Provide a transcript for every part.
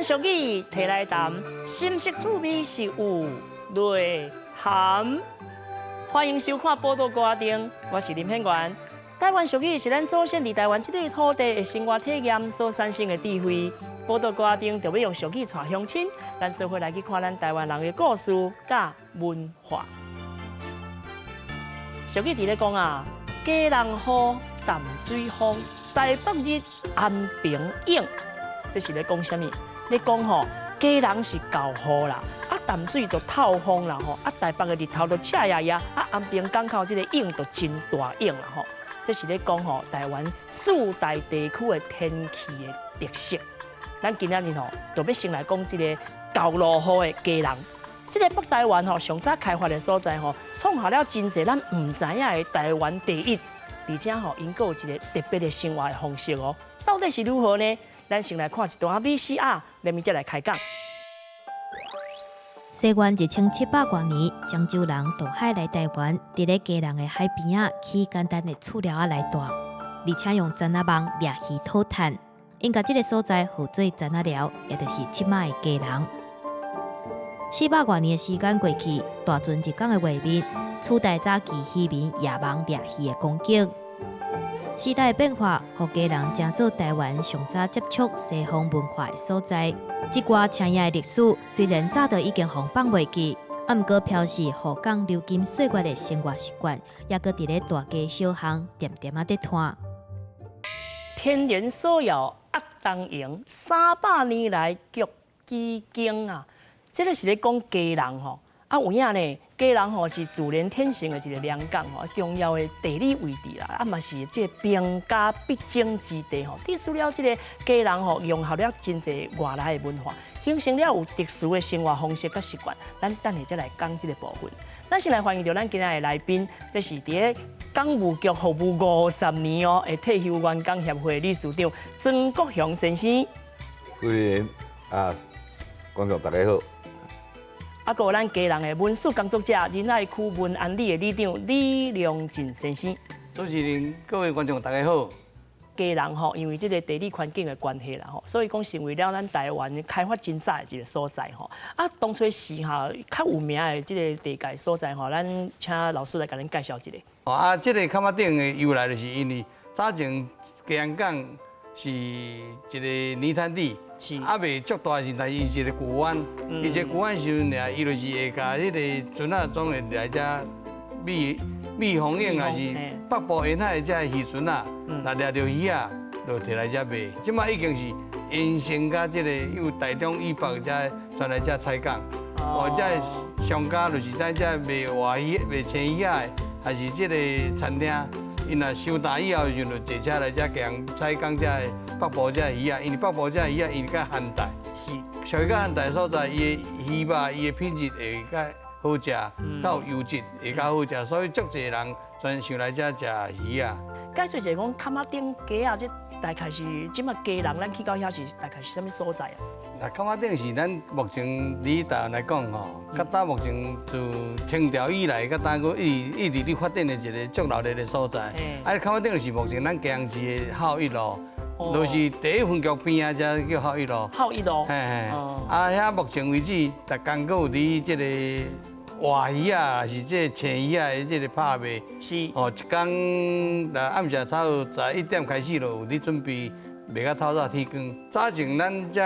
湾俗语摕来谈，深色趣味是有内涵。欢迎收看《报道歌丁》，我是林显元。台湾俗语是咱祖先伫台湾这个土地的生活体验所产生的智慧。报道歌丁就要用俗语带乡亲，咱做伙来去看咱台湾人的故事甲文化。俗语伫咧讲啊，家人好，淡水风，台北日安平影。这是咧讲啥物？咧讲吼，家人是够好啦，啊淡水就透风啦吼，啊台北的日头就赤呀呀，啊安平港口这个影就真大影啦吼。这是咧讲吼，台湾四大地区的天气的特色。咱今仔日吼，就要先来讲这个够落雨的家人。这个北台湾吼，上早开发的所在吼，创下了真侪咱唔知影的台湾第一，而且吼，因有一个特别的生活的方式哦。到底是如何呢？咱先来看一段 VCR， 然后再来开讲。西元1700多年，漳州人渡海来台湾，伫咧家人的海边啊，起简单的厝寮来住，而且用漳仔网掠鱼讨炭，因甲这个所在号做漳仔寮，也就是即卖的家人。400多年的时间过去，大船入港的画面，取代早期渔民夜网掠鱼的光景。时代的变化，互家人成做台湾上早接触西方文化的所在。这段青野的历史，虽然早就已经放袂记，毋过表示沪港流金岁月的生活习惯，也搁伫咧大街小巷点点啊在摊。天然所有压当营，300年来剧基经啊！这个是咧讲家人吼，啊有影呢，家人吼是自然天生的一个良港吼，重要的地理位置啦，啊嘛是这个兵家必经之地吼。提出了这个家人吼，融合了真侪外来的文化，形成了有特殊的生活方式甲习惯。咱等下再来讲这个部分。咱先来欢迎到咱今日的来宾，这是伫咧港务局服务50年哦，的退休员工协会理事长曾国雄先生。主持人啊，观众大家好。啊，还有咱家人的文史工作者，仁爱区文安里的里长李良进先生。主持人、各位观众大家好。家人吼，因为这个地理环境的关系啦吼，所以讲成为了咱台湾开发真早的一个所在吼。啊，当初是哈较有名的这个地界所在吼，咱请老师来给咱介绍一下。啊，这个坎仔顶的由来就是因为早前嘉阳港是一个泥滩地，还未足大的时代，伊是一个古湾，伊一个古湾时阵呢，伊就是会甲迄个船仔总会来遮蜜蜂蛹啊，是北部沿海遮渔船啊，若掠到鱼啊，就摕来遮卖。即摆已经是延伸甲即个有台中以北遮传来遮采港。哦，遮商家就是在遮卖活鱼、卖青鱼啊，还是即个餐厅，因若收单以后就坐车来遮强采港遮北部遮鱼啊，因为北部遮鱼啊，伊较寒带，是稍微较寒带所在，伊的鱼肉、伊的品质会较好食，较有优质，会较好食，所以足侪人专想来遮食鱼啊。解说一下讲，坎仔顶街啊，这大概是即卖家人，咱去到遐是大概是啥物所在啊？那坎仔顶是咱目前伫台湾来讲吼，甲咱目前自清朝以来，甲咱个一直咧发展的一个足热烈的所在。啊，坎仔顶是目前咱嘉阳市的孝一路，就是第一分局边啊，遮叫孝一路。孝一路。嘿嘿。啊，遐目前为止，逐工搁有伫即个活鱼啊，是即个青鱼啊的即个拍卖。是。哦，一工来暗时差不多11点开始就有咧准备。卖到透早天光，早前咱遮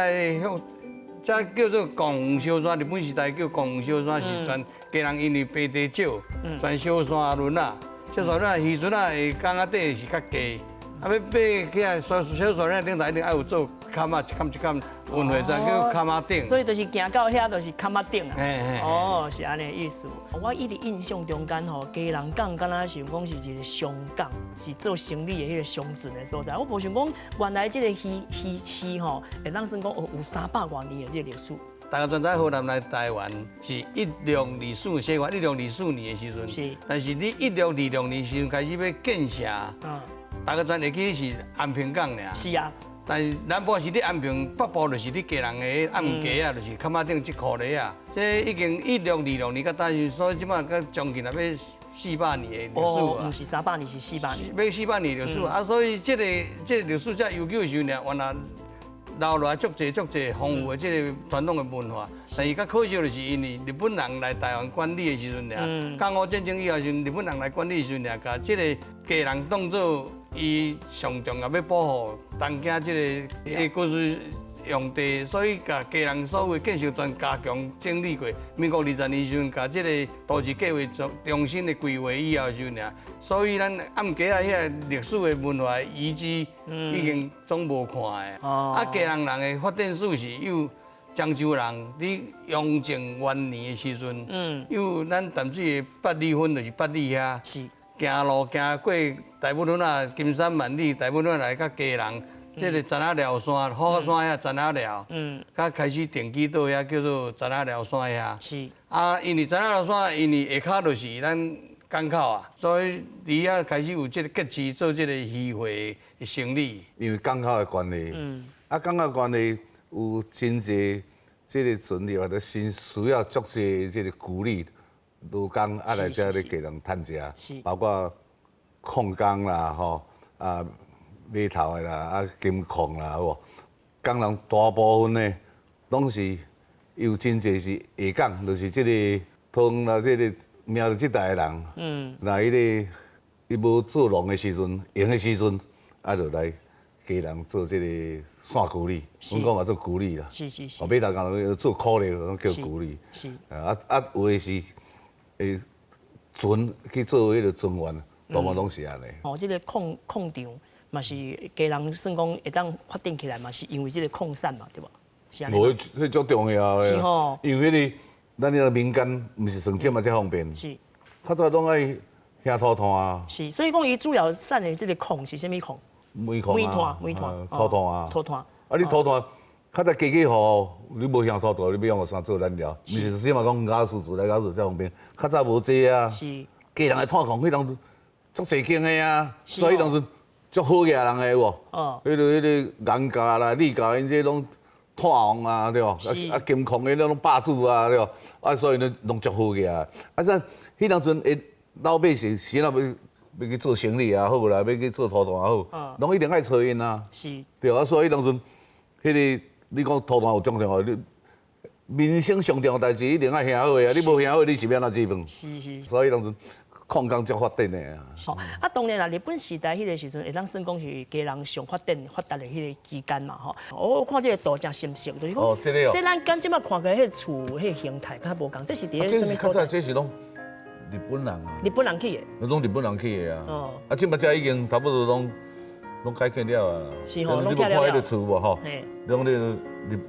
叫做公园烧山，日本时代叫公园烧山是全家人因为爬地少，全烧山轮啊，烧山轮渔船啊，港仔底是较低，啊要爬起来烧山轮顶头一定要有做坎仔一坎运回转叫坎仔顶。所以就是行到遐就是坎仔顶啊。哦，是安尼意思。我一直印象中间吼，家人港敢若想讲是一个商港，是做生意的迄个商船的所在。我无想讲原来这个渔市吼，会当算讲有300多年的这个历史。大家全知河南来台湾是1624西元1624年的时阵，是。但是你1626年时阵开始要建设，大家全会记是安平港尔。是啊。但是南部是咧安平，北部就是咧家人的暗街啊，就是坎仔顶即块咧啊。这已经1626年到当时，所以即摆到将近要400年的历史啊。不是300年，是400年。要400年历史啊，所以这个历史才悠久的时候呢，原来留落来足侪丰富的这个传统的文化。但是较可惜就是因为日本人来台湾管理的时阵俩，甲午战争以后时，日本人来管理的时阵俩，甲这个家人当做伊上重要要保护东京这个故事用地，所以甲家人所有的建设全加强整理过。民国20年时阵，甲这个都市计划重新的规划以后时阵俩，所以咱暗街啊遐历史的文化遗址已经总无看的。啊，家人的发展史是有漳州人伫雍正元年的时阵，有咱淡水的八里分就是八里遐，行路行过大部分啊金山万里，大部分来甲家人。这个陈仔寮山、虎山遐陈仔寮，甲开始定基岛遐叫做陈仔寮山遐。是。啊，因为陈仔寮山，因为下骹就是咱港口啊，所以伫遐开始有这个结市做这个渔会的生意。因为港口的关系，啊，港口关系有真济这个船业或者需要足济这个鼓励劳工啊来遮咧给人趁食，包括矿工啦，吼啊。码头的啦，啊金矿啦，好无？港人大部分呢，拢是有真济是下港，就是这个通啦，这个苗栗这代的人，那伊无做农的时阵，用的时阵，啊就来家人做这个线鼓励，阮讲嘛做鼓励啦。是。码头工人做苦力，拢叫鼓励。是。有的是诶船去做迄个船员，多么拢是安尼。哦，这个矿场。嘛是家人算讲会当发展起来嘛，是因为这个扩散嘛，对吧？是安尼。无，迄足重要的。是吼。因为迄个咱迄个民间，毋是算这嘛，这方便。是。较早拢爱下土炭啊。是，所以讲伊主要产的这个矿是啥物矿？煤矿啊。煤炭。土炭啊。土炭。啊，你土炭，较早家家户你无下土炭，你要用啥做燃料？毋是即嘛讲雅士做来雅士这方便，较早无这啊。是。家人的炭矿，迄当足济间的啊，所以当时。足好个人个无，迄个银价啦、鋰价，因这拢炭王啊，对无？啊金矿个拢霸主啊，对无？啊，所以呢，拢足好个啊。啊，像迄当阵诶，老百姓时若要去做生意啊，好啦，要去做土炭也好，拢一定爱找因啊。是。对啊，所以当阵迄个你讲土炭有重要，你民生上重要代志一定爱行好个啊，你无行好，你是要安怎治饭？是。所以当阵。矿工足发展的啊！好啊，当然啦，日本时代迄个时阵，会当算讲是家人上发达的迄个期间嘛，吼。我看这个图真深色，就是讲，这咱敢即摆看起来，迄个厝迄个形态较无共，这是伫个什么所在？这是拢日本人啊！日本人起的？拢日本人起的啊！哦。啊，即摆遮已经差不多拢改建了啊！是吼，拢改了。你无看迄个厝无吼？拢迄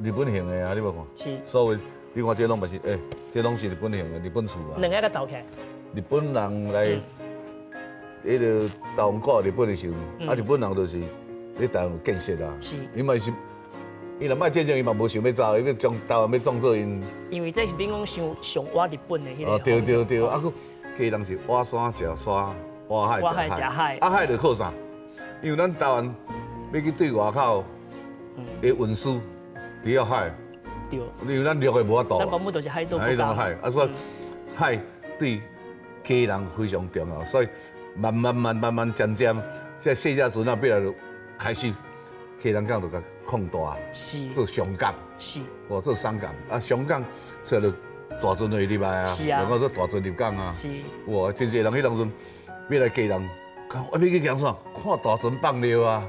日本型的啊！你无看？是。所以你看这拢嘛是，这拢是日本型的日本厝啊。两个个斗起来。日本人来，迄个台湾过日本的时候，啊，日本人就是咧台湾建设啦。是。伊嘛是，伊若卖战争，伊嘛无想要走，伊要将台湾要当做因。因为这是比讲上挖日本的迄个。对，啊，佮家人是挖山食山，挖海食海。啊，海就靠啥？因为咱台湾要去对外口的运输，只要海。对。因为咱陆的无法度。咱根本就是海做不到。海，啊，所以海对。家人非常重要，所以慢慢渐，这细只船啊，变来就开始家人港就甲扩大，是做商港，是，或做商港啊，商港出来大船会入来啊，是啊，然后做大船入港啊，是，哇，真侪人迄当阵要来家人，我要去行啥？看大船放料啊。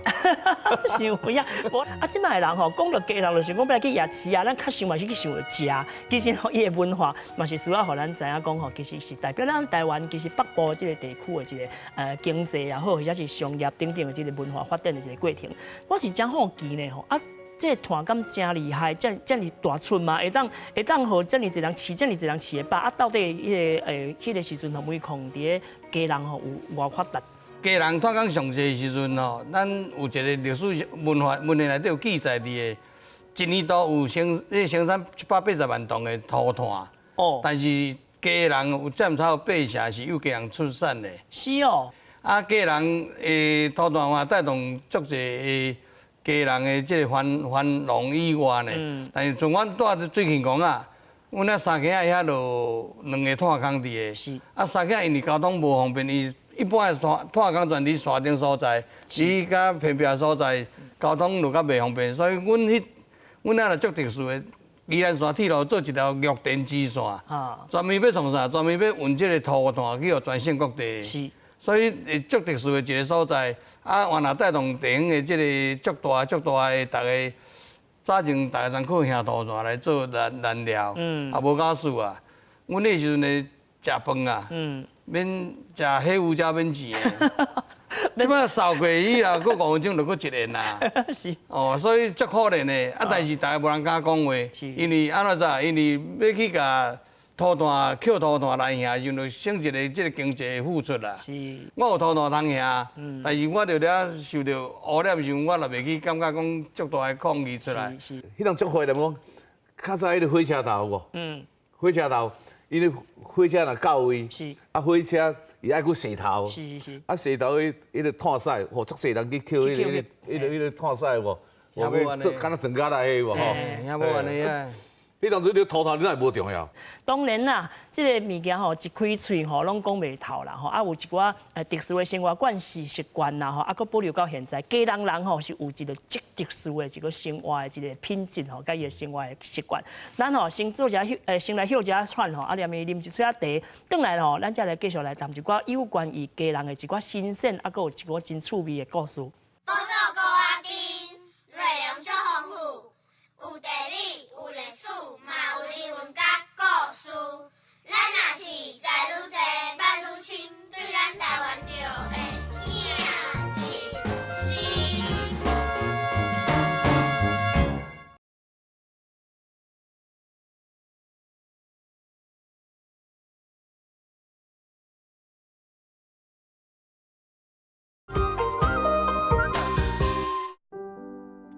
想呀，无啊！即摆人吼，讲到家人，就是讲要去夜市啊，咱较想嘛是去想着食。其实吼，伊的文化嘛是需要互咱知影讲吼，其实是代表咱台湾其实北部即个地区的一个经济也好，或者是商业等等的即个文化发展的一个过程。我是真好奇呢吼啊！这个团敢真厉害，这么大寸嘛，会当互这么一人饲，这么一人饲的饱啊！到底迄个时阵吼，每控伫个家人吼有偌发达？家人脱工上济的时阵吼，咱有一个历史文化内底有记载伫个，一年都有生产180万吨的土炭。哦。但是家人有占差80%是由家人出产的。是哦。啊，家人的土炭嘛带动足济家人的即个繁荣以外呢。但是从阮住最近讲啊，阮遐三峡遐就2个炭坑伫个。是。啊，三峡因为交通无方便，伊。一般的炭矿全伫山顶所在，你甲偏僻所在，交通就较袂方便，所以阮遐就足特殊的。宜兰线铁路做一条玉电支线，专门要创啥？专门要运这个涂炭去互全省各地。是，所以足特殊的一个所在。啊，原来带动地方的这个足大的，大家早前大家常靠乡土炭来做燃料，也无够数啊。阮那时阵呢，食饭啊，免食黑胡椒免钱的。即摆扫过以后，搁5分钟就搁一年啦。是。哦，所以足可怜的。啊，但是大家无人敢讲话，因为安怎咋？因为要去甲涂炭、捡涂炭来下，就着省一个即个经济的付出啦。是。我有涂炭通下，但是我着了受到污染时，我也袂去感觉讲足大的抗议出来。是。迄种足坏的讲，较早迄个火车头有无？火车头，因为火车若到位，啊火车伊爱去洗头，啊洗头迄个炭屎，吼足侪人去捡迄个炭屎无，我做敢若增加来个无吼，也无安尼啊。迄当时你涂炭你哪会无重要？当然啦，即个物件吼一开喙吼，拢讲袂透啦吼。啊，有一寡特殊的生活惯习惯啦吼，啊，佫保留到现在。家人吼是有一个极特殊的一个生活的一个品质吼，甲伊的生活的习惯。咱吼先做先来休一下喘吼，啊，连伊啉一嘴仔茶，转来吼，咱再来继续来谈一寡有关于家人的一寡新鲜，啊，佫有一寡真趣味的故事。宝岛高阿丁，内容足丰富，有地理，有历史，嘛有人文甲故事。咱若是知愈多，捌愈深，对咱台湾就会赢一时。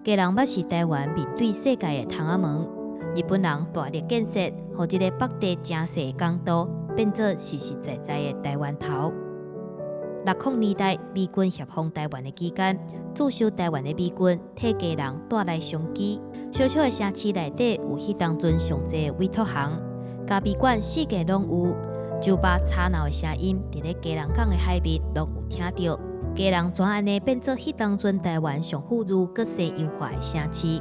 家人捌是台湾面对世界的窗仔门。日本人大力建设，让这个北地城市的港都变作实实在在的台湾头。60年代美军协防台湾的期间，驻守台湾的美军替家人带来商机。小小的城市内底有迄当阵上济的委托行，咖啡馆四界拢有，酒吧吵闹的声音，伫咧家人港的海边拢有听到。家人怎安尼变做迄当阵台湾上富裕、搁生优化的城市？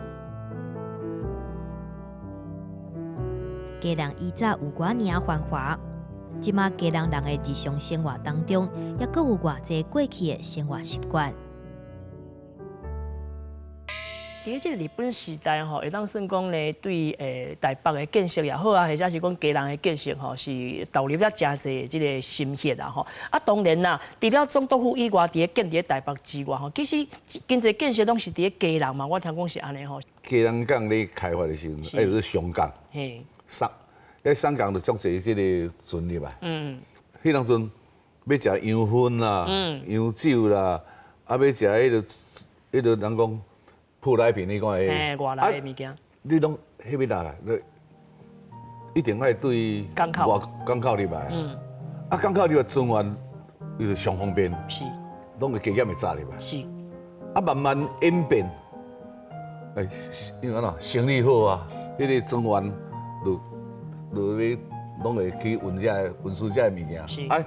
家人以早有偌尔啊繁华，即马家人的日常生活当中，也搁有偌济过去的生活习惯。伫即个日本时代吼，会当算讲咧，对台北的建设也好啊，或者是讲家人的建设吼，是投入了真侪即个心血啊吼。啊，当然啦，除了总督府以外，伫咧建伫台北之外吼，其实真侪建设拢是伫咧家人嘛。我听讲是安尼吼。家人港咧开发的时阵，还有上港，上港就足侪即个船入来。迄当阵要食洋薰啦、洋酒啦，啊要食迄个人讲。舶来品你讲诶，外来的物件，你拢迄边哪来？你一定爱对港口入来。啊，港口入来资源伊就上方便，是，拢个加减会炸入来。是，啊，慢慢演变，因为安怎生意好啊，迄个资源就要拢会去运输这物件。是，啊，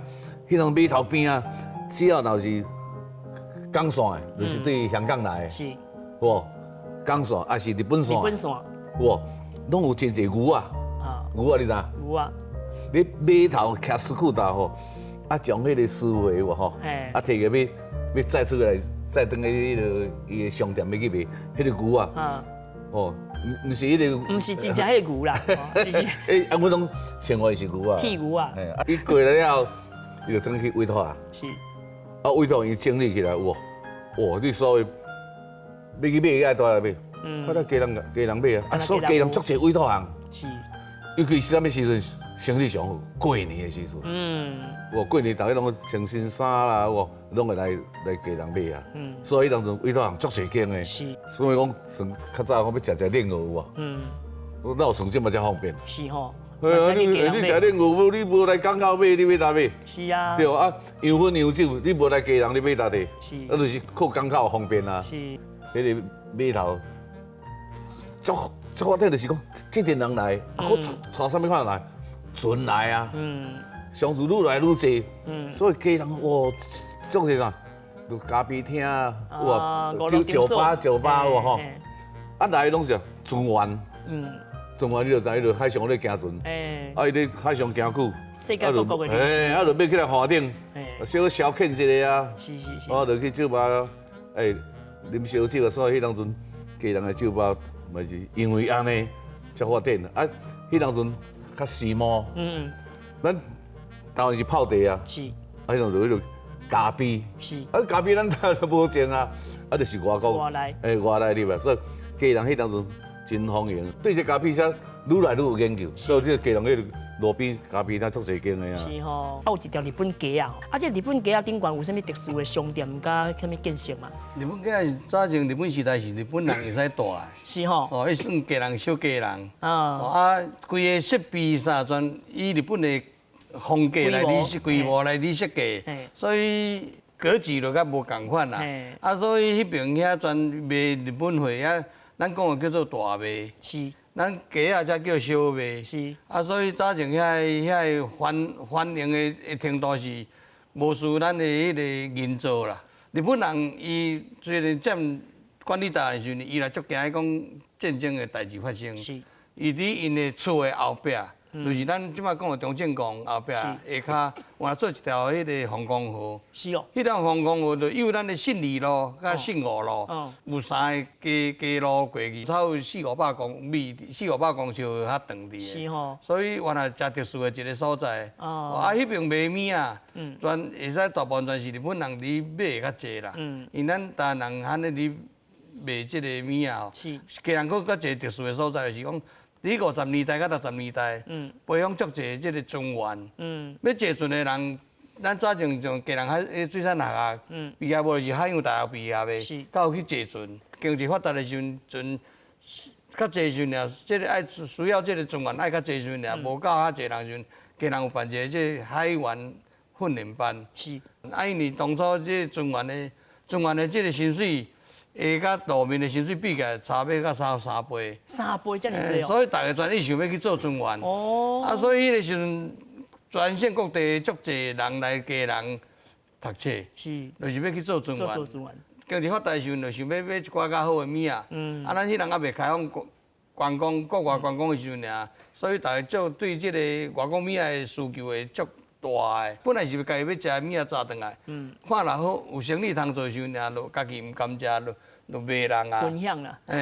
迄种码头边啊，只要若是港线的，就是对香港来的。是。哇，港线还是日本线？哇，拢有真侪牛啊！牛啊，你知？牛啊！你码头徛斯库达吼，啊，将迄个思维哇吼，啊，摕个要再出来，再登去迄个伊个商店要去卖，迄个牛啊！哦，毋是迄个，毋是真正迄个牛啦，是是。啊，我拢称为是牛啊。铁牛啊！啊，伊过来了，伊就转去委托啊。是。啊，委托伊整理起来，哇，你所谓。要去买伊爱倒来买，我咧家人买啊，所以家人足侪委托行，是，尤其是啥物时阵生意上好，过年的时阵，过年大家拢穿新衫啦，拢会来家人买啊，所以当阵委托行足侪间的，是，所以讲算较早我要食冷蚵有无？我那有算这嘛才方便，是吼，你食冷蚵，你无来港口买，你要哪买？是啊，对啊，洋薰洋酒，你无来家人，你买哪地？是，啊，就是靠港口方便啊。是。迄个码头，足发展就是讲，这阵人来，佫带啥物款来，船来啊，商船愈来愈济，所以家人哇，足侪啥，就咖啡厅啊，啊酒吧有吼，嘿啊来拢是船员，船员你就知，伊就海上咧行船，啊伊咧海上行久，世界各国的历史，啊就要起来河顶，小消遣一下啊，是，哦就去酒吧，啉烧酒啊，所以迄当阵家人的酒吧嘛是因为安尼才发展啊，迄当阵较时髦，咱台湾是泡茶啊，是啊迄当阵迄个咖啡。是，啊，咖啡咱台都无种啊，啊，就是外国，外来外来入来，所以家人迄当阵真欢迎，对这咖啡车愈来愈有研究，所以这家人迄个路边咖啡摊足侪间的啊。是吼，啊有一条日本街啊，啊这日本街啊顶悬有啥物特殊的商店甲啥物建设嘛？日本街早前日本时代是日本人会使住的，是吼，哦，伊算家人小家人，啊，规个设备啥全以日本的风格来规模来设计，所以格局就较无共款啦。啊，所以迄边遐专卖日本货啊，咱讲的叫做大卖。是。咱鸡啊才叫小卖，是啊，所以早前遐欢迎的程度是无输咱的迄个人造啦。日本人伊虽然占管理大的时阵，伊也足惊讲战争的代志发生。是，伊伫因的厝的后壁，就是咱即摆讲的中正宫后壁下骹，换做一条迄个皇宫河。是哦。迄条皇宫河就有咱的信义路、甲信五路，有3个街路过去，差有400-500公米，400-500公尺较长伫。是吼。所以原来真特殊的一个所在。啊，迄边卖面啊，全会使大部分全是日本人伫买较济啦。因咱台湾人罕咧伫卖即个面啊，是。家人佫较一个特殊的所在就是讲。伫50年代到60年代，培养足侪即个船员，要坐船的人，咱早前像家人水产大学毕业无就是海洋大学毕业的，才有去坐船。经济发达的时阵，较济时阵啊，即个爱需要即个船员爱较济时阵啊，无够较济人时阵，家人有办一个即个海员训练班。是。啊，因为当初即船员的即个薪水。下甲路面的薪水比起来，差别甲3倍。3倍这么多哦。所以大家全意想要去做船员。哦。啊，所以迄个时阵，全县各地足侪人来家人读册。是。就是要去做船员。做船员。经济发达的时阵，就想要买一寡较好的物啊。啊，咱迄人还未开放观光国外观光的时阵尔，所以大家对即个外国物的需求会足大的。本来是家己要食物仔炸转来。看若好有生意通做的时阵尔，就家己毋甘食，就卖人啊。分享啦。卖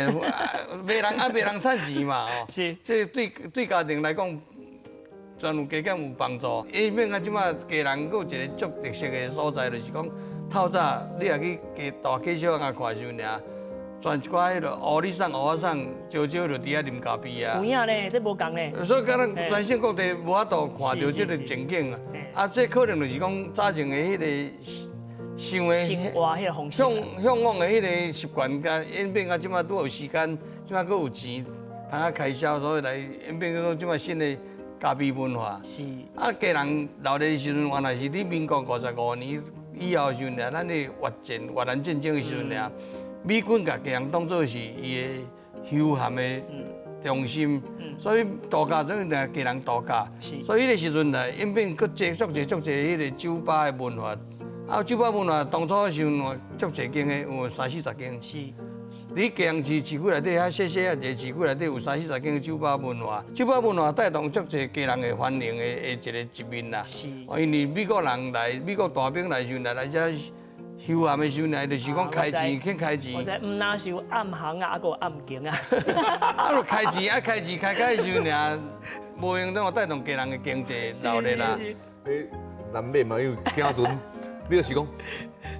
人啊，卖人趁钱嘛哦。是。这对家庭来讲，全有加减有帮助。因免啊，即马家人佫有一个足特色的所在，就是讲透早你若去大街小巷看的时阵尔。全一寡迄落乌里送、乌仔送，少少就伫遐啉咖啡啊。有影咧，这无共咧。所以敢咱全省各地无法度看到即个情景啊。啊，这可能就是讲早前的迄个生活迄个方式，向往的迄个习惯，甲演变到即马拄有时间，即马佫有钱，通啊开销，所以来演变到即马新的咖啡文化。是。啊，家人老的时阵，原来是伫民国55年以后时阵俩，咱的越南战争的时阵俩。美军甲家人当作是伊的休闲的中心，所以度假总是家人度假。所以迄个时阵来演变佫足侪迄个酒吧的文化。啊，酒吧文化当初的时阵足侪间的，有30-40间。是。伫家人市区内底遐细细啊一个市区内底有30-40间的酒吧文化。酒吧文化带动足侪家人的欢迎的一面啦。是。因为美国人来，美国大兵来时阵来遮。休闲的时阵，就是讲开钱，肯开钱。我知，毋哪是有暗行啊，还有暗景啊。啊，就开钱，开的时阵尔，无用当带动家人的经济闹热啦。难免嘛，因为行船，你就是讲，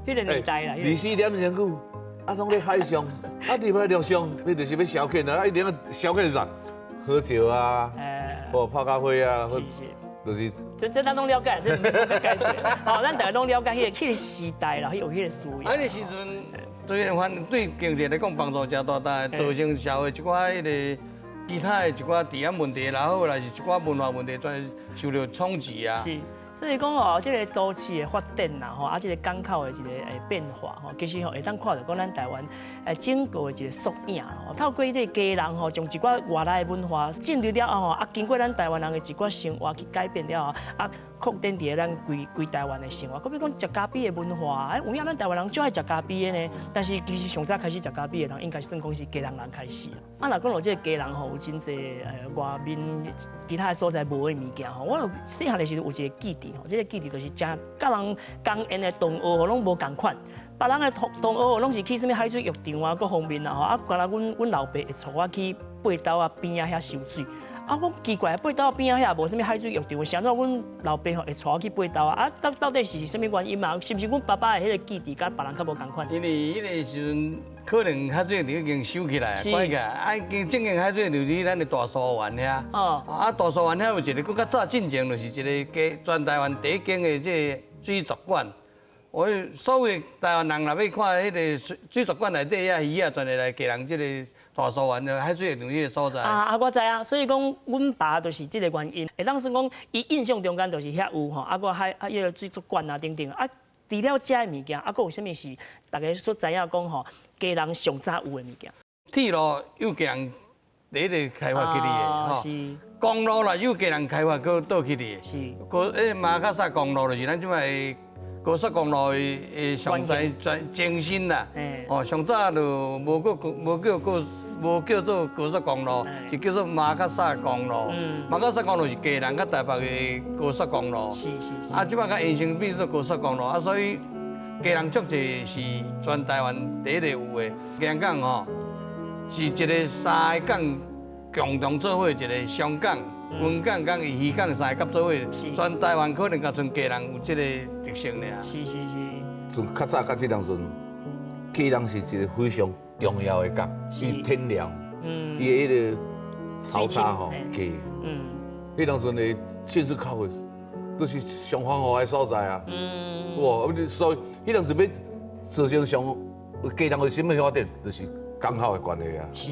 迄个年代啦，24点钟久，啊，拢咧海上，啊，入海陆上，你就是要消遣啊，一定要消遣啥？喝酒啊，或泡咖啡啊，或就是。这咱拢了解，这唔要解释。好，咱大家拢了解迄个时代啦，有迄个思维。啊，迄个时阵，虽然反对经济来讲帮助真大，但造成社会一寡迄个其他的一寡治安问题，然后来是一寡文化问题，全受到冲击啊。是。所以讲哦，这个都市的发展啦，吼，啊，这个港口的一个变化，吼，其实吼会当看到讲咱台湾整个的一个缩影，吼，透过这个家人吼，将一寡外来的文化进入了后，啊，经过咱台湾人的一寡生活去改变了后，啊，扩展伫咱规台湾的生活。比如讲食咖啡的文化，有影咱台湾人最爱食咖啡的呢。但是其实上早开始食咖啡的人，应该算讲是基隆人开始。啊，若讲到这个基隆吼，有真侪外面其他的所在无的物件吼。我细汉的时候有一个记忆吼，这个记忆就是食甲人公园的同学吼，拢无共款。别人的同学吼，拢是去什么海水浴场啊，各方面啊吼。啊，干那阮老爸会带我去八斗啊边啊遐游水。啊，我奇怪，八斗边啊遐无啥物海水浴场，想到阮老爸吼会带我去八斗啊？啊，到底是啥物原因嘛？是不是阮爸爸的迄个记忆甲别人较无共款？因为迄个时阵可能海水浴场已经收起来，关起来，啊，正经海水浴场伫咱的大沙湾遐。哦。啊，大沙湾遐有一个，搁较早进前就是一个全台湾第一间的这个水族馆。我所有台湾人若要看迄个水族馆内底遐鱼啊，全部来基隆这个大沙湾的海水浴场迄个所在。我知啊，所以讲阮爸就是这个原因，会当算讲伊印象中间就是遐有吼，啊个迄个水族馆啊等等啊，除了这的物件，啊个有啥物是大家所知影讲吼，基隆上早有的物件。铁路又基隆第一个开发起嚟的吼，是。公路啦又基隆开发搁倒起嚟的，是。马卡萨公路就是咱即摆。高速公路的上在前身啦，哦，上早就无叫做高速公路，是叫做马卡萨公路。马卡萨公路是基隆甲台北的高速公路。是。啊，即摆甲延伸变做高速公路，啊，所以基隆足济是全台湾第一个有的。基隆港吼，是一个三个港共同做伙一个商港。云港、渔港三个做伙，全台湾可能甲剩基隆有这个特色尔。是。从较早到这当阵，基隆是一个非常重要的港，伊天然，伊的迄个潮差吼低，迄当阵的建设口的都是上繁华的所在啊。哇，所以迄当阵要造成上基隆的什么发展，就是港口的关系啊。是，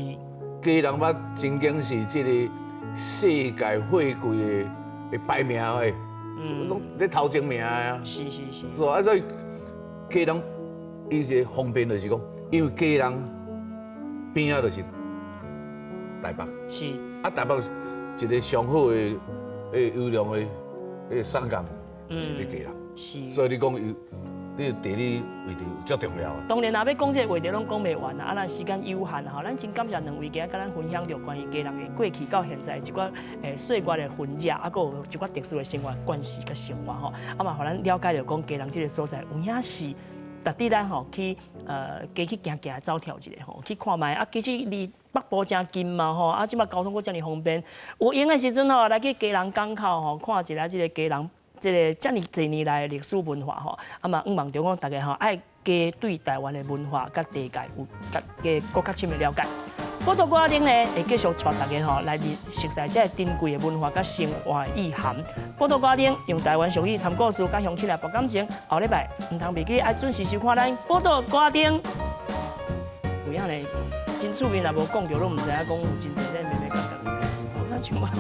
基隆捌曾经是这个。世界货柜的排名的，拢咧头前名啊。是。是吧？所以基隆伊一个方便就是讲，因为基隆边啊就是台北。是。啊，台北一个上好的优良的产港是咧基隆。是。所以你讲你地理位置足重要啊！当然，若要讲这个话题，拢讲袂完啊！咱时间有限啊，咱真感谢两位今日甲咱分享到关于基隆的过去到现在一寡岁月的分野，啊，佮有一寡特殊的生活关系甲生活吼，啊嘛，互咱了解到讲基隆这个所在有影是值得咱吼去加去行走跳一下吼，去看卖啊！其实离北部真近嘛吼，啊，即马交通佫遮尔方便，有闲的时阵吼，来去基隆港口吼，看一下这个基隆。这个遮尔多年来的历史文化吼，啊嘛，望着讲大家吼爱加对台湾的文化甲地界有加更较深的了解。报道歌顶呢会继续带大家吼来熟悉这个珍贵的文化甲生活意涵。报道歌顶用台湾俗语参故事甲乡亲来博感情。后礼拜唔通袂记爱准时收看咱报道歌顶。有影呢，真趣味，若无讲着，拢唔知影讲有真侪咧咩咩角角的代志，那像嘛。